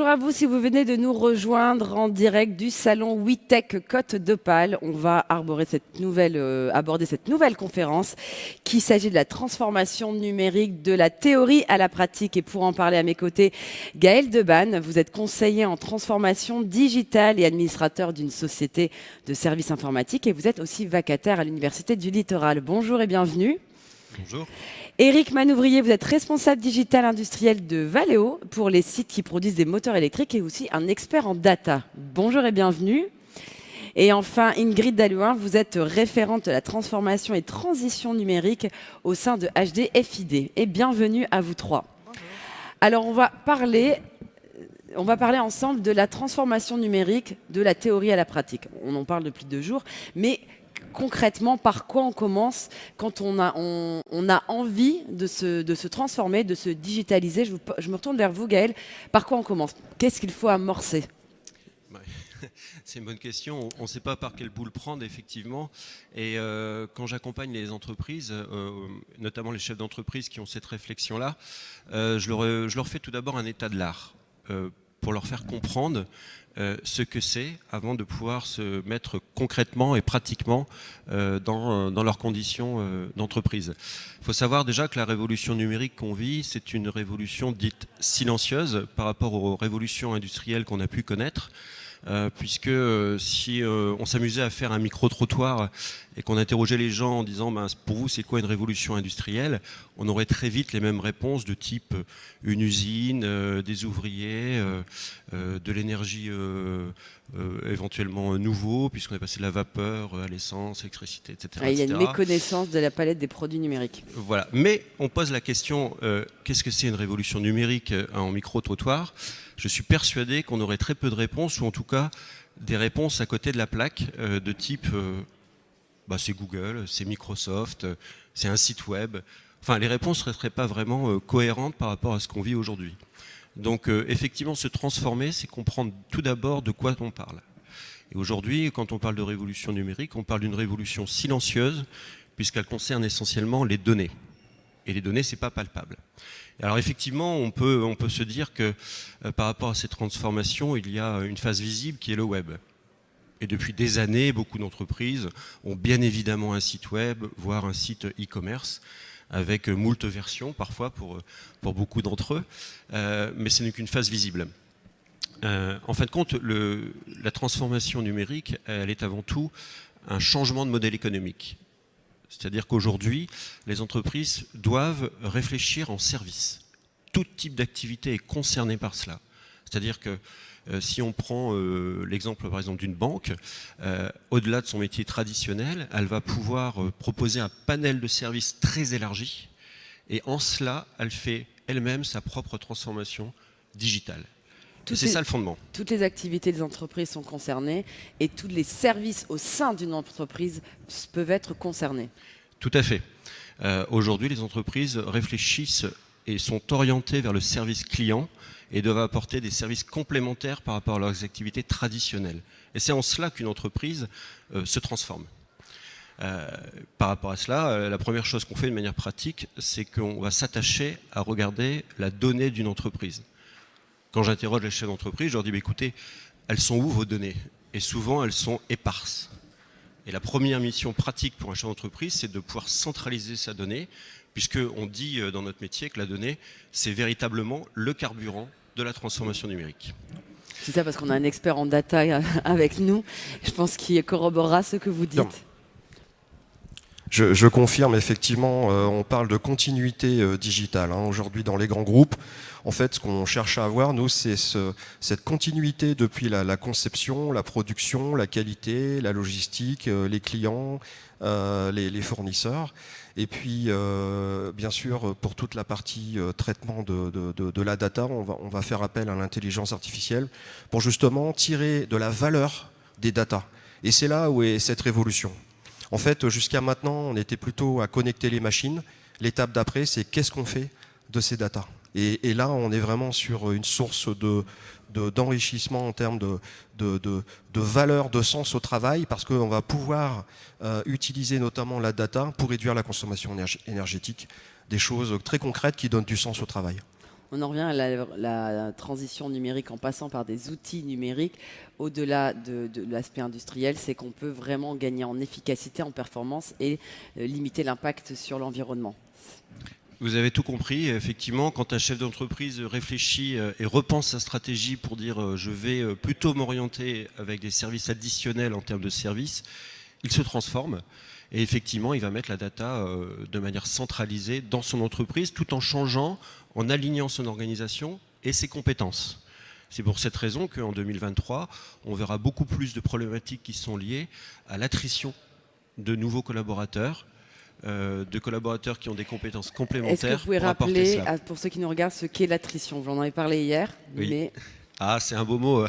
à vous si vous venez de nous rejoindre en direct du salon WeTech Côte d'Opale. On va aborder cette nouvelle conférence qui s'agit de la transformation numérique de la théorie à la pratique. Et pour en parler à mes côtés, Gaël Debanne, vous êtes conseiller en transformation digitale et administrateur d'une société de services informatiques et vous êtes aussi vacataire à l'Université du Littoral. Bonjour et bienvenue. Bonjour. Éric Manouvrier, vous êtes responsable digital industriel de Valeo pour les sites qui produisent des moteurs électriques et aussi un expert en data. Bonjour et bienvenue. Et enfin, Ingrid Dallouin, vous êtes référente de la transformation et transition numérique au sein de HD FID. Et bienvenue à vous trois. Bonjour. Alors, on va parler ensemble de la transformation numérique de la théorie à la pratique. On en parle depuis 2 jours, mais concrètement, par quoi on commence quand on a envie de se transformer, de se digitaliser? Je me retourne vers vous, Gaël. Par quoi on commence? Qu'est-ce qu'il faut amorcer? C'est une bonne question. On ne sait pas par quel bout le prendre, effectivement. Et quand j'accompagne les entreprises, notamment les chefs d'entreprise qui ont cette réflexion-là, je leur fais tout d'abord un état de l'art pour leur faire comprendre ce que c'est avant de pouvoir se mettre concrètement et pratiquement dans leurs conditions d'entreprise. Il faut savoir déjà que la révolution numérique qu'on vit, c'est une révolution dite silencieuse par rapport aux révolutions industrielles qu'on a pu connaître. Puisque si on s'amusait à faire un micro-trottoir et qu'on interrogeait les gens en disant pour vous c'est quoi une révolution industrielle, on aurait très vite les mêmes réponses de type une usine, des ouvriers, de l'énergie éventuellement nouveau, puisqu'on est passé de la vapeur à l'essence, l'électricité, etc. Il y a une méconnaissance de la palette des produits numériques. Voilà, mais on pose la question qu'est-ce que c'est une révolution numérique en micro-trottoir? Je suis persuadé qu'on aurait très peu de réponses, ou en tout cas des réponses à côté de la plaque de type c'est Google, c'est Microsoft, c'est un site web. Enfin, les réponses ne seraient pas vraiment cohérentes par rapport à ce qu'on vit aujourd'hui. Donc effectivement, se transformer, c'est comprendre tout d'abord de quoi on parle. Et aujourd'hui, quand on parle de révolution numérique, on parle d'une révolution silencieuse, puisqu'elle concerne essentiellement les données. Et les données, ce n'est pas palpable. Alors effectivement, on peut se dire que par rapport à ces transformations, il y a une phase visible qui est le web. Et depuis des années, beaucoup d'entreprises ont bien évidemment un site web, voire un site e-commerce, avec moult versions parfois pour beaucoup d'entre eux, mais ce n'est qu'une phase visible. En fin de compte, la transformation numérique, elle est avant tout un changement de modèle économique. C'est-à-dire qu'aujourd'hui, les entreprises doivent réfléchir en service. Tout type d'activité est concerné par cela. C'est-à-dire que si on prend l'exemple par exemple d'une banque, au-delà de son métier traditionnel, elle va pouvoir proposer un panel de services très élargi et en cela, elle fait elle-même sa propre transformation digitale. C'est ça le fondement. Toutes les activités des entreprises sont concernées et tous les services au sein d'une entreprise peuvent être concernés. Tout à fait. Aujourd'hui, les entreprises réfléchissent et sont orientées vers le service client et doivent apporter des services complémentaires par rapport à leurs activités traditionnelles. Et c'est en cela qu'une entreprise se transforme. Par rapport à cela, la première chose qu'on fait de manière pratique, c'est qu'on va s'attacher à regarder la donnée d'une entreprise. Quand j'interroge les chefs d'entreprise, je leur dis écoutez, elles sont où vos données? Et souvent, elles sont éparses. Et la première mission pratique pour un chef d'entreprise, c'est de pouvoir centraliser sa donnée, puisqu'on dit dans notre métier que la donnée, c'est véritablement le carburant de la transformation numérique. C'est ça parce qu'on a un expert en data avec nous, je pense qu'il corroborera ce que vous dites. Non. Je confirme, effectivement, on parle de continuité digitale. Aujourd'hui, dans les grands groupes, en fait, ce qu'on cherche à avoir, nous, c'est cette continuité depuis la conception, la production, la qualité, la logistique, les clients, les fournisseurs. Et puis, bien sûr, pour toute la partie traitement de la data, on va faire appel à l'intelligence artificielle pour justement tirer de la valeur des data. Et c'est là où est cette révolution. En fait, jusqu'à maintenant, on était plutôt à connecter les machines. L'étape d'après, c'est qu'est-ce qu'on fait de ces datas. Et là, on est vraiment sur une source d'enrichissement en termes de valeur, de sens au travail, parce qu'on va pouvoir utiliser notamment la data pour réduire la consommation énergétique, des choses très concrètes qui donnent du sens au travail. On en revient à la transition numérique en passant par des outils numériques. Au-delà de l'aspect industriel, c'est qu'on peut vraiment gagner en efficacité, en performance et limiter l'impact sur l'environnement. Vous avez tout compris. Effectivement, quand un chef d'entreprise réfléchit et repense sa stratégie pour dire je vais plutôt m'orienter avec des services additionnels en termes de services, il se transforme. Et effectivement, il va mettre la data de manière centralisée dans son entreprise tout en changeant, en alignant son organisation et ses compétences. C'est pour cette raison qu'en 2023, on verra beaucoup plus de problématiques qui sont liées à l'attrition de nouveaux collaborateurs, de collaborateurs qui ont des compétences complémentaires. Est-ce que vous pouvez rappeler, pour ceux qui nous regardent, ce qu'est l'attrition? J'en avais parlé hier, oui. Mais... Ah, c'est un beau mot.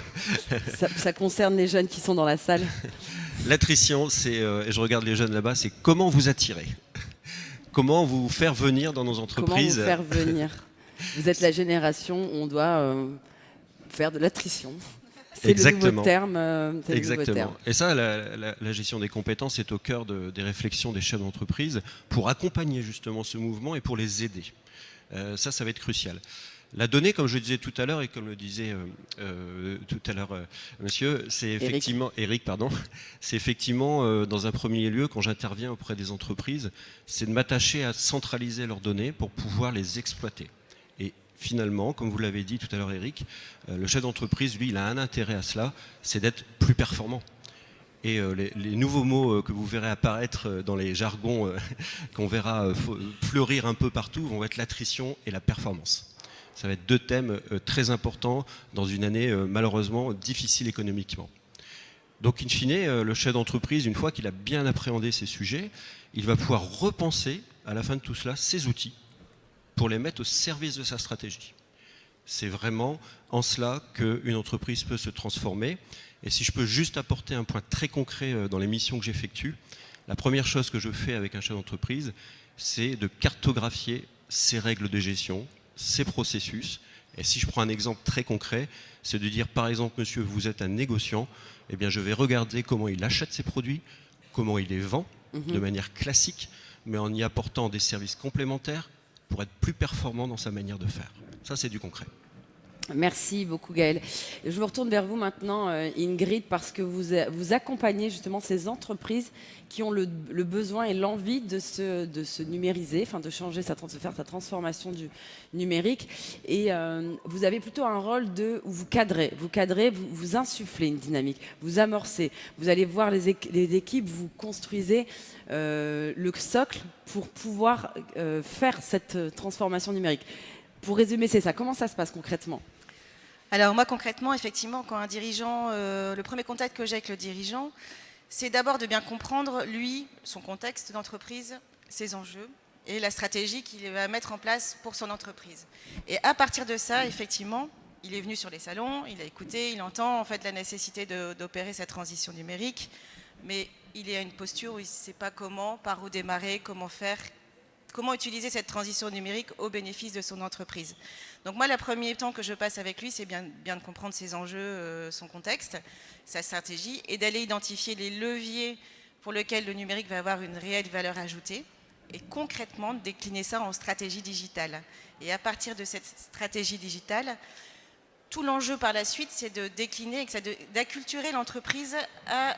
ça concerne les jeunes qui sont dans la salle. L'attrition, c'est, et je regarde les jeunes là-bas, c'est comment vous attirer. Comment vous faire venir dans nos entreprises. Comment vous faire venir. Vous êtes la génération où on doit faire de l'attrition. C'est le nouveau terme. Exactement. Et ça, la gestion des compétences est au cœur des réflexions des chefs d'entreprise pour accompagner justement ce mouvement et pour les aider. Ça va être crucial. La donnée, comme je le disais tout à l'heure et comme le disait tout à l'heure monsieur, c'est effectivement Eric, c'est effectivement dans un premier lieu quand j'interviens auprès des entreprises, c'est de m'attacher à centraliser leurs données pour pouvoir les exploiter. Et finalement, comme vous l'avez dit tout à l'heure Eric, le chef d'entreprise, lui, il a un intérêt à cela, c'est d'être plus performant. Et les nouveaux mots que vous verrez apparaître dans les jargons qu'on verra fleurir un peu partout vont être l'attrition et la performance. Ça va être deux thèmes très importants dans une année malheureusement difficile économiquement. Donc in fine, le chef d'entreprise, une fois qu'il a bien appréhendé ces sujets, il va pouvoir repenser à la fin de tout cela ses outils pour les mettre au service de sa stratégie. C'est vraiment en cela qu'une entreprise peut se transformer. Et si je peux juste apporter un point très concret dans les missions que j'effectue, la première chose que je fais avec un chef d'entreprise, c'est de cartographier ses règles de gestion, ses processus. Et si je prends un exemple très concret, c'est de dire par exemple, monsieur, vous êtes un négociant, eh bien je vais regarder comment il achète ses produits, comment il les vend de manière classique, mais en y apportant des services complémentaires pour être plus performant dans sa manière de faire. Ça, c'est du concret. Merci beaucoup Gaël. Je me retourne vers vous maintenant Ingrid parce que vous accompagnez justement ces entreprises qui ont le besoin et l'envie de se numériser, enfin de changer, de faire sa transformation du numérique. Et vous avez plutôt un rôle où vous cadrez, vous insufflez une dynamique, vous amorcez, vous allez voir les équipes, vous construisez le socle pour pouvoir faire cette transformation numérique. Pour résumer, c'est ça. Comment ça se passe concrètement ? Alors moi concrètement, effectivement, quand un dirigeant, le premier contact que j'ai avec le dirigeant, c'est d'abord de bien comprendre, lui, son contexte d'entreprise, ses enjeux et la stratégie qu'il va mettre en place pour son entreprise. Et à partir de ça, effectivement, il est venu sur les salons, il a écouté, il entend en fait la nécessité d'opérer cette transition numérique, mais il est à une posture où il ne sait pas comment, par où démarrer, comment faire, comment utiliser cette transition numérique au bénéfice de son entreprise. Donc moi, le premier temps que je passe avec lui, c'est bien de comprendre ses enjeux, son contexte, sa stratégie, et d'aller identifier les leviers pour lesquels le numérique va avoir une réelle valeur ajoutée, et concrètement de décliner ça en stratégie digitale. Et à partir de cette stratégie digitale, tout l'enjeu par la suite, c'est de décliner, d'acculturer l'entreprise à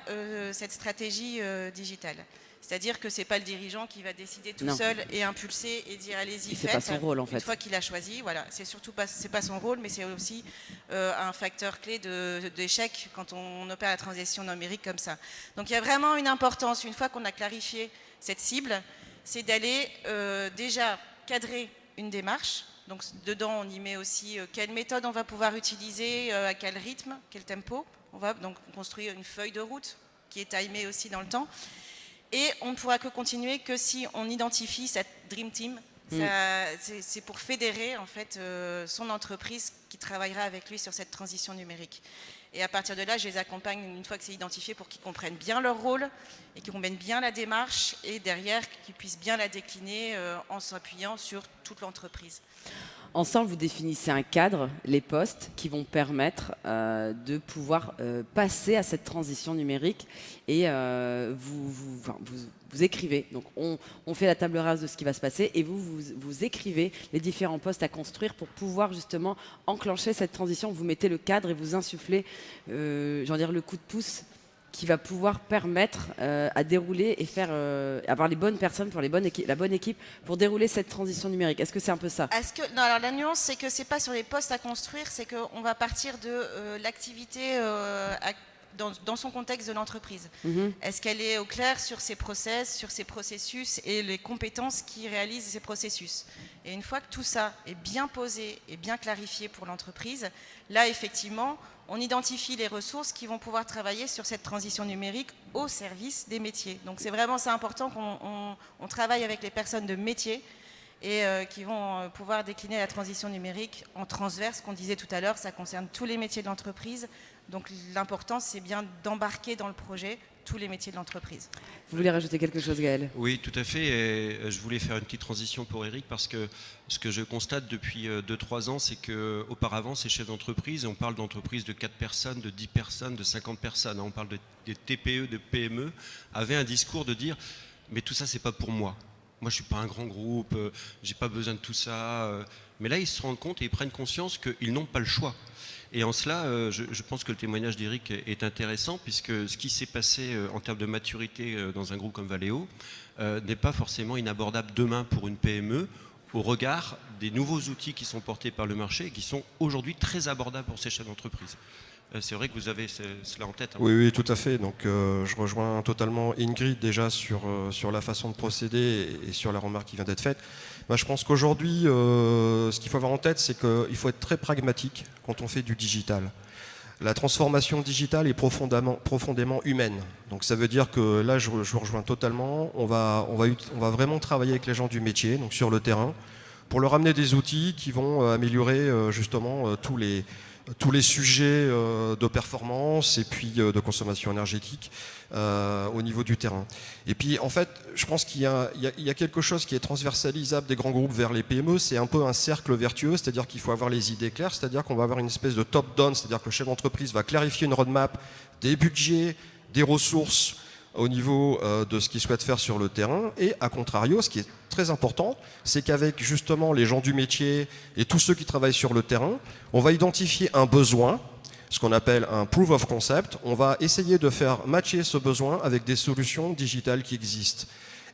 cette stratégie digitale. C'est-à-dire que ce n'est pas le dirigeant qui va décider tout seul et impulser et dire allez-y, faites. C'est pas son rôle en fait. Une fois qu'il a choisi, voilà, c'est pas son rôle, mais c'est aussi un facteur clé d'échec quand on opère la transition numérique comme ça. Donc il y a vraiment une importance, une fois qu'on a clarifié cette cible, c'est d'aller déjà cadrer une démarche. Donc dedans, on y met aussi quelle méthode on va pouvoir utiliser, à quel rythme, quel tempo. On va donc construire une feuille de route qui est timée aussi dans le temps. Et on ne pourra que continuer que si on identifie cette Dream Team. C'est pour fédérer en fait son entreprise qui travaillera avec lui sur cette transition numérique. Et à partir de là, je les accompagne une fois que c'est identifié pour qu'ils comprennent bien leur rôle et qu'ils comprennent bien la démarche et derrière qu'ils puissent bien la décliner en s'appuyant sur toute l'entreprise. Ensemble, vous définissez un cadre, les postes, qui vont permettre de pouvoir passer à cette transition numérique et vous écrivez. Donc, on fait la table rase de ce qui va se passer et vous écrivez les différents postes à construire pour pouvoir justement enclencher cette transition. Vous mettez le cadre et vous insufflez, le coup de pouce qui va pouvoir permettre à dérouler et avoir les bonnes personnes pour la bonne équipe pour dérouler cette transition numérique. Est-ce que c'est un peu ça? Non, alors la nuance, c'est que c'est pas sur les postes à construire, c'est qu'on va partir de l'activité dans son contexte de l'entreprise. Est-ce qu'elle est au clair sur ses process, sur ses processus et les compétences qui réalisent ces processus? Et une fois que tout ça est bien posé et bien clarifié pour l'entreprise, là, effectivement, on identifie les ressources qui vont pouvoir travailler sur cette transition numérique au service des métiers. Donc c'est important qu'on travaille avec les personnes de métier et qui vont pouvoir décliner la transition numérique en transverse, qu'on disait tout à l'heure, ça concerne tous les métiers de l'entreprise. Donc l'important, c'est bien d'embarquer dans le projet tous les métiers de l'entreprise. Vous voulez rajouter quelque chose, Gaël? Oui, tout à fait. Et je voulais faire une petite transition pour Eric parce que ce que je constate depuis 2-3 ans, c'est qu'auparavant, ces chefs d'entreprise, on parle d'entreprises de 4 personnes, de 10 personnes, de 50 personnes, on parle des TPE, de PME, avaient un discours de dire « mais tout ça, c'est pas pour moi. Moi, je suis pas un grand groupe, j'ai pas besoin de tout ça. » Mais là, ils se rendent compte et ils prennent conscience qu'ils n'ont pas le choix. Et en cela, je pense que le témoignage d'Eric est intéressant puisque ce qui s'est passé en termes de maturité dans un groupe comme Valeo n'est pas forcément inabordable demain pour une PME au regard des nouveaux outils qui sont portés par le marché et qui sont aujourd'hui très abordables pour ces chefs d'entreprise. C'est vrai que vous avez cela en tête. Hein. Oui, tout à fait. Donc, je rejoins totalement Ingrid déjà sur la façon de procéder et sur la remarque qui vient d'être faite. Moi, je pense qu'aujourd'hui, ce qu'il faut avoir en tête, c'est qu'il faut être très pragmatique quand on fait du digital. La transformation digitale est profondément humaine. Donc ça veut dire que là, je vous rejoins totalement. On va vraiment travailler avec les gens du métier, donc sur le terrain, pour leur amener des outils qui vont améliorer justement tous les sujets de performance et puis de consommation énergétique au niveau du terrain. Et puis en fait, je pense qu'il y a quelque chose qui est transversalisable des grands groupes vers les PME, c'est un peu un cercle vertueux, c'est-à-dire qu'il faut avoir les idées claires, c'est-à-dire qu'on va avoir une espèce de top-down, c'est-à-dire que le chef d'entreprise va clarifier une roadmap, des budgets, des ressources au niveau de ce qu'il souhaite faire sur le terrain. Et à contrario, ce qui est très important, c'est qu'avec justement les gens du métier et tous ceux qui travaillent sur le terrain, on va identifier un besoin, ce qu'on appelle un proof of concept. On va essayer de faire matcher ce besoin avec des solutions digitales qui existent.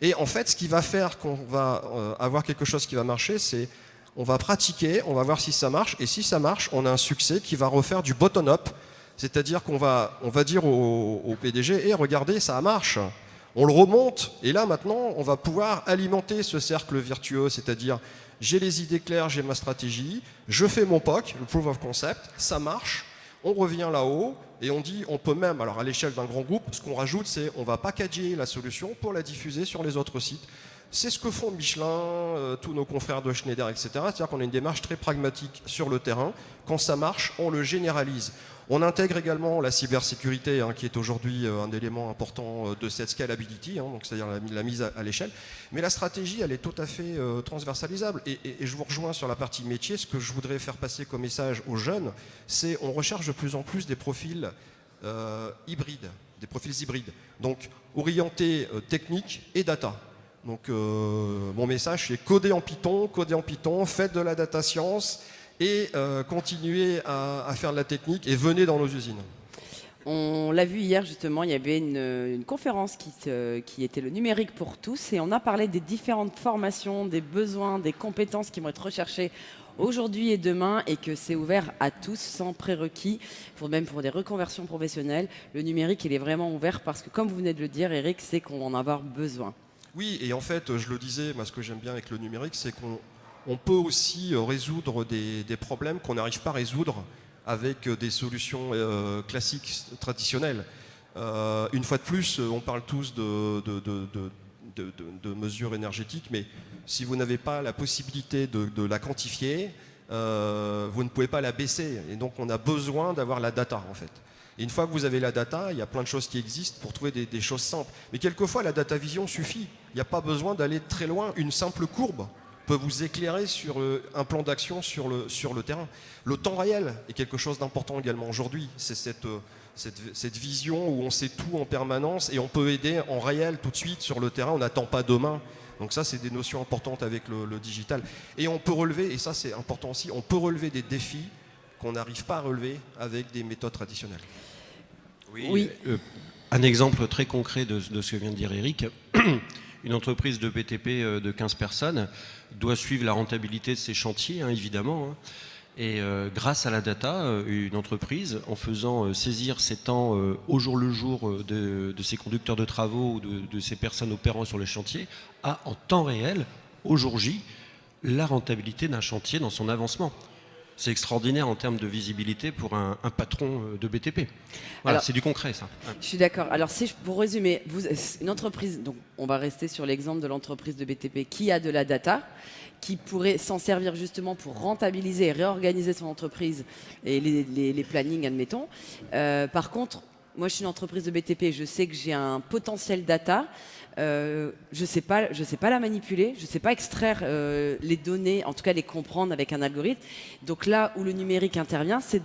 Et en fait, ce qui va faire qu'on va avoir quelque chose qui va marcher, c'est on va pratiquer, on va voir si ça marche, et si ça marche, on a un succès qui va refaire du bottom-up. C'est-à-dire qu'on va dire au PDG, regardez, ça marche. On le remonte, et là maintenant, on va pouvoir alimenter ce cercle vertueux, c'est-à-dire j'ai les idées claires, j'ai ma stratégie, je fais mon POC, le Proof of Concept, ça marche, on revient là-haut, et on dit, on peut même, alors à l'échelle d'un grand groupe, ce qu'on rajoute, c'est on va packager la solution pour la diffuser sur les autres sites. C'est ce que font Michelin, tous nos confrères de Schneider, etc. C'est-à-dire qu'on a une démarche très pragmatique sur le terrain. Quand ça marche, on le généralise. On intègre également la cybersécurité, qui est aujourd'hui un élément important de cette scalability, donc c'est-à-dire la mise à l'échelle. Mais la stratégie, elle est tout à fait transversalisable. Et je vous rejoins sur la partie métier. Ce que je voudrais faire passer comme message aux jeunes, c'est on recherche de plus en plus des profils hybrides, donc orientés technique et data. Donc mon message, c'est coder en Python, faites de la data science, et continuez à faire de la technique et venez dans nos usines. On l'a vu hier justement, il y avait une conférence qui était le numérique pour tous et on a parlé des différentes formations, des besoins, des compétences qui vont être recherchées aujourd'hui et demain et que c'est ouvert à tous sans prérequis, même pour des reconversions professionnelles. Le numérique, il est vraiment ouvert parce que comme vous venez de le dire, Eric, c'est qu'on va en avoir besoin. Oui, et en fait, je le disais, moi, ce que j'aime bien avec le numérique, c'est qu'on peut aussi résoudre des problèmes qu'on n'arrive pas à résoudre avec des solutions classiques, traditionnelles. Une fois de plus, on parle tous de mesures énergétiques, mais si vous n'avez pas la possibilité de la quantifier, vous ne pouvez pas la baisser. Et donc, on a besoin d'avoir la data, en fait. Et une fois que vous avez la data, il y a plein de choses qui existent pour trouver des choses simples. Mais quelquefois, la data vision suffit. Il n'y a pas besoin d'aller très loin. Une simple courbe peut vous éclairer sur un plan d'action sur le terrain. Le temps réel est quelque chose d'important également aujourd'hui. C'est cette vision où on sait tout en permanence et on peut aider en réel tout de suite sur le terrain. On n'attend pas demain. Donc ça, c'est des notions importantes avec le digital. Et on peut relever, et ça c'est important aussi, on peut relever des défis qu'on n'arrive pas à relever avec des méthodes traditionnelles. Oui. Un exemple très concret de ce que vient de dire Eric. Une entreprise de BTP de 15 personnes doit suivre la rentabilité de ses chantiers, évidemment. Et grâce à la data, une entreprise, en faisant saisir ses temps au jour le jour de ses conducteurs de travaux ou de ces personnes opérant sur le chantier, a en temps réel, au jour J, la rentabilité d'un chantier dans son avancement. C'est extraordinaire en termes de visibilité pour un patron de BTP. Voilà, c'est du concret, ça. Je suis d'accord. Alors, pour résumer, une entreprise, donc on va rester sur l'exemple de l'entreprise de BTP qui a de la data, qui pourrait s'en servir justement pour rentabiliser et réorganiser son entreprise et les plannings, admettons. Par contre, moi, je suis une entreprise de BTP, je sais que j'ai un potentiel data. Je ne sais pas la manipuler, je ne sais pas extraire les données, en tout cas les comprendre avec un algorithme. Donc là où le numérique intervient, c'est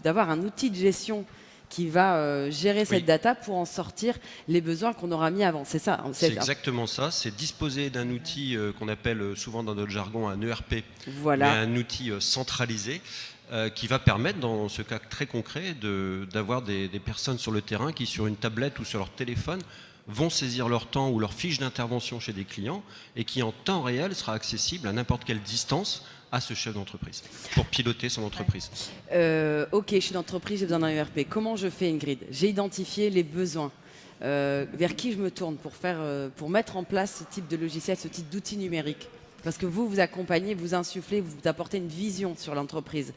d'avoir un outil de gestion qui va gérer cette data pour en sortir les besoins qu'on aura mis avant. C'est ça. C'est exactement ça. C'est disposer d'un outil qu'on appelle souvent dans notre jargon un ERP, mais un outil centralisé qui va permettre, dans ce cas très concret, d'avoir des personnes sur le terrain qui, sur une tablette ou sur leur téléphone, vont saisir leur temps ou leur fiche d'intervention chez des clients et qui en temps réel sera accessible à n'importe quelle distance à ce chef d'entreprise pour piloter son entreprise. Ok, je suis d'entreprise, j'ai besoin d'un ERP. Comment je fais, Ingrid? J'ai identifié les besoins. Vers qui je me tourne pour mettre en place ce type de logiciel, ce type d'outil numérique? Parce que vous accompagnez, vous insufflez, vous apportez une vision sur l'entreprise.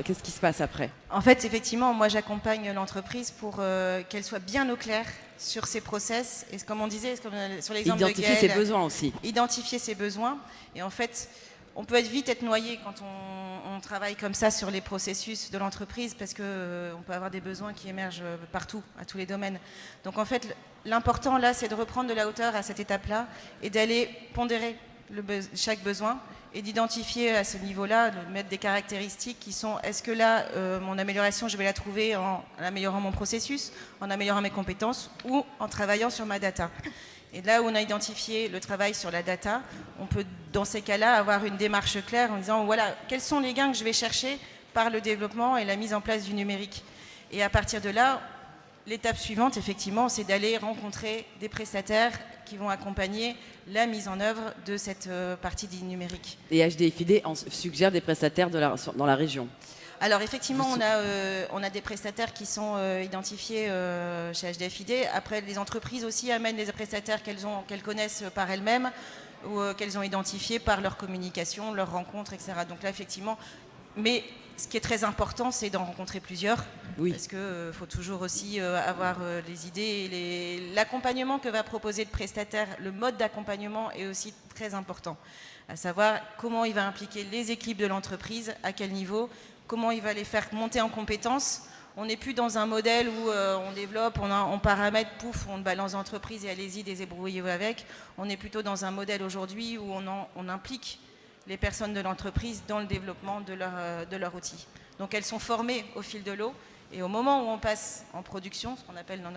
Qu'est-ce qui se passe après? En fait, effectivement, moi j'accompagne l'entreprise pour qu'elle soit bien au clair sur ses process. Et comme on disait, sur l'exemple de Gaël, identifier ses besoins aussi. Identifier ses besoins. Et en fait, on peut vite être noyé quand on travaille comme ça sur les processus de l'entreprise parce qu'on peut avoir des besoins qui émergent partout, à tous les domaines. Donc en fait, l'important là, c'est de reprendre de la hauteur à cette étape-là et d'aller pondérer chaque besoin et d'identifier à ce niveau-là, de mettre des caractéristiques qui sont, est-ce que là, mon amélioration, je vais la trouver en améliorant mon processus, en améliorant mes compétences ou en travaillant sur ma data. Et là où on a identifié le travail sur la data, on peut, dans ces cas-là, avoir une démarche claire en disant, voilà, quels sont les gains que je vais chercher par le développement et la mise en place du numérique. Et à partir de là, l'étape suivante, effectivement, c'est d'aller rencontrer des prestataires qui vont accompagner la mise en œuvre de cette partie du numérique. Et HDFiD suggère des prestataires dans la région. Alors effectivement, on a des prestataires qui sont identifiés chez HDFiD. Après, les entreprises aussi amènent les prestataires qu'elles connaissent par elles-mêmes ou qu'elles ont identifiés par leur communication, leurs rencontres, etc. Donc là, effectivement, mais ce qui est très important, c'est d'en rencontrer plusieurs. Oui. Parce qu'il faut toujours aussi avoir les idées et l'accompagnement que va proposer le prestataire, le mode d'accompagnement est aussi très important. À savoir comment il va impliquer les équipes de l'entreprise, à quel niveau, comment il va les faire monter en compétences. On n'est plus dans un modèle où on développe, on paramètre, pouf, on balance l'entreprise et allez-y, débrouillez-vous avec. On est plutôt dans un modèle aujourd'hui où on implique les personnes de l'entreprise dans le développement de leur outil. Donc elles sont formées au fil de l'eau et au moment où on passe en production, ce qu'on appelle dans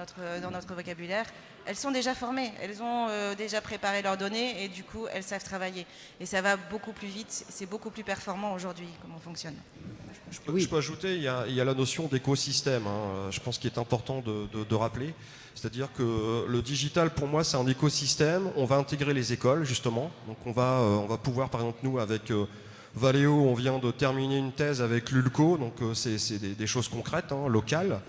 notre vocabulaire, elles sont déjà formées, elles ont déjà préparé leurs données et du coup elles savent travailler. Et ça va beaucoup plus vite, c'est beaucoup plus performant aujourd'hui comment on fonctionne. Je peux ajouter, il y a la notion d'écosystème, je pense qu'il est important de rappeler. C'est-à-dire que le digital, pour moi, c'est un écosystème. On va intégrer les écoles, justement. Donc on va pouvoir, par exemple, nous, avec Valeo, on vient de terminer une thèse avec l'ULCO, donc c'est des choses concrètes, locales.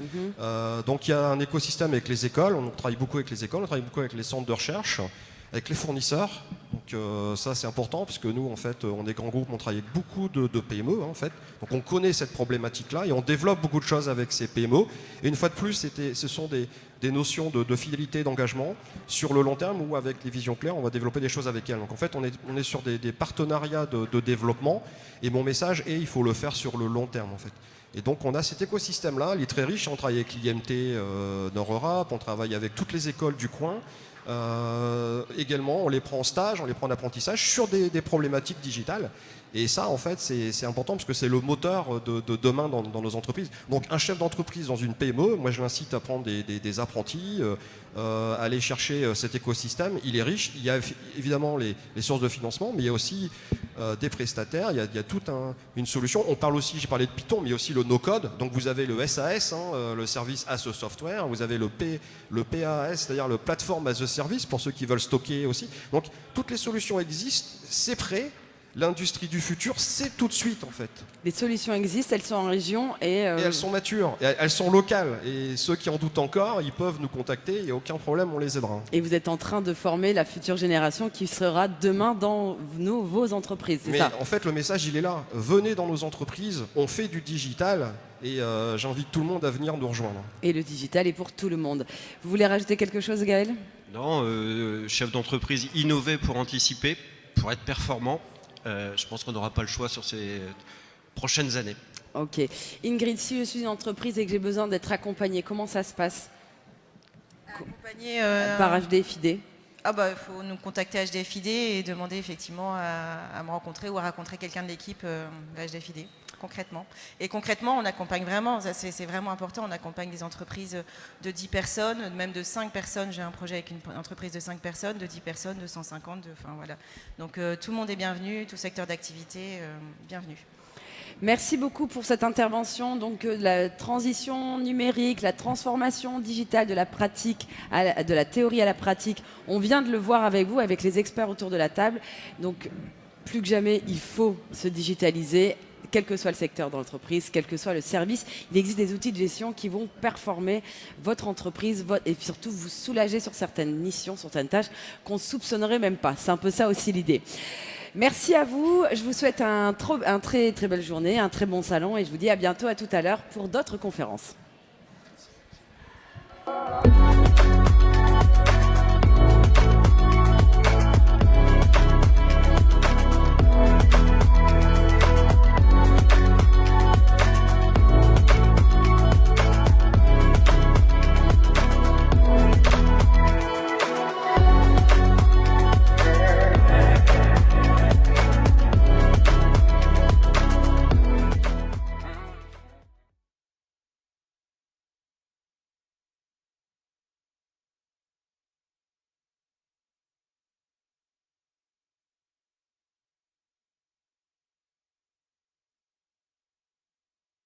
Donc il y a un écosystème avec les écoles, on travaille beaucoup avec les écoles, on travaille beaucoup avec les centres de recherche, avec les fournisseurs. Donc ça c'est important parce que nous en fait on est grand groupe, on travaille avec beaucoup de PME en fait. Donc on connaît cette problématique-là et on développe beaucoup de choses avec ces PME. Et une fois de plus, ce sont des notions de fidélité, d'engagement sur le long terme où avec les visions claires, on va développer des choses avec elles. Donc en fait on est sur des partenariats de développement et mon message est il faut le faire sur le long terme en fait. Et donc on a cet écosystème-là, il est très riche, on travaille avec l'IMT Nord-Europe, on travaille avec toutes les écoles du coin. Également, on les prend en stage, on les prend en apprentissage sur des problématiques digitales. Et ça, en fait, c'est important parce que c'est le moteur de demain dans nos entreprises. Donc, un chef d'entreprise dans une PME, moi, je l'incite à prendre des apprentis, aller chercher cet écosystème. Il est riche. Il y a évidemment les sources de financement, mais il y a aussi des prestataires. Il y a toute une solution. On parle aussi, j'ai parlé de Python, mais il y a aussi le no-code. Donc, vous avez le SAS, le Service as a Software. Vous avez le PaaS, c'est-à-dire le Platform as a Service, pour ceux qui veulent stocker aussi. Donc, toutes les solutions existent. C'est prêt. L'industrie du futur, c'est tout de suite en fait. Les solutions existent, elles sont en région et elles sont matures, et elles sont locales. Et ceux qui en doutent encore, ils peuvent nous contacter, il n'y a aucun problème, on les aidera. Et vous êtes en train de former la future génération qui sera demain dans vos entreprises, c'est ça? En fait, le message, il est là. Venez dans nos entreprises, on fait du digital. Et j'invite tout le monde à venir nous rejoindre. Et le digital est pour tout le monde. Vous voulez rajouter quelque chose, Gaël? Non, chef d'entreprise, innover pour anticiper, pour être performant. Je pense qu'on n'aura pas le choix sur ces prochaines années. Ok. Ingrid, si je suis une entreprise et que j'ai besoin d'être accompagnée, comment ça se passe? Accompagné par HDFID? Ah bah, il faut nous contacter HDFID et demander effectivement à me rencontrer ou à rencontrer quelqu'un de l'équipe HDFID, concrètement. Et concrètement, on accompagne vraiment, ça c'est vraiment important, on accompagne des entreprises de 10 personnes, même de 5 personnes. J'ai un projet avec une entreprise de 5 personnes, de 10 personnes, de 150, enfin voilà. Donc tout le monde est bienvenu, tout secteur d'activité, bienvenue. Merci beaucoup pour cette intervention. Donc, la transition numérique, la transformation digitale de la pratique, de la théorie à la pratique, on vient de le voir avec vous, avec les experts autour de la table. Donc, plus que jamais, il faut se digitaliser, quel que soit le secteur de l'entreprise, quel que soit le service. Il existe des outils de gestion qui vont performer votre entreprise et surtout vous soulager sur certaines missions, sur certaines tâches qu'on ne soupçonnerait même pas. C'est un peu ça aussi l'idée. Merci à vous, je vous souhaite un très très belle journée, un très bon salon et je vous dis à bientôt, à tout à l'heure pour d'autres conférences.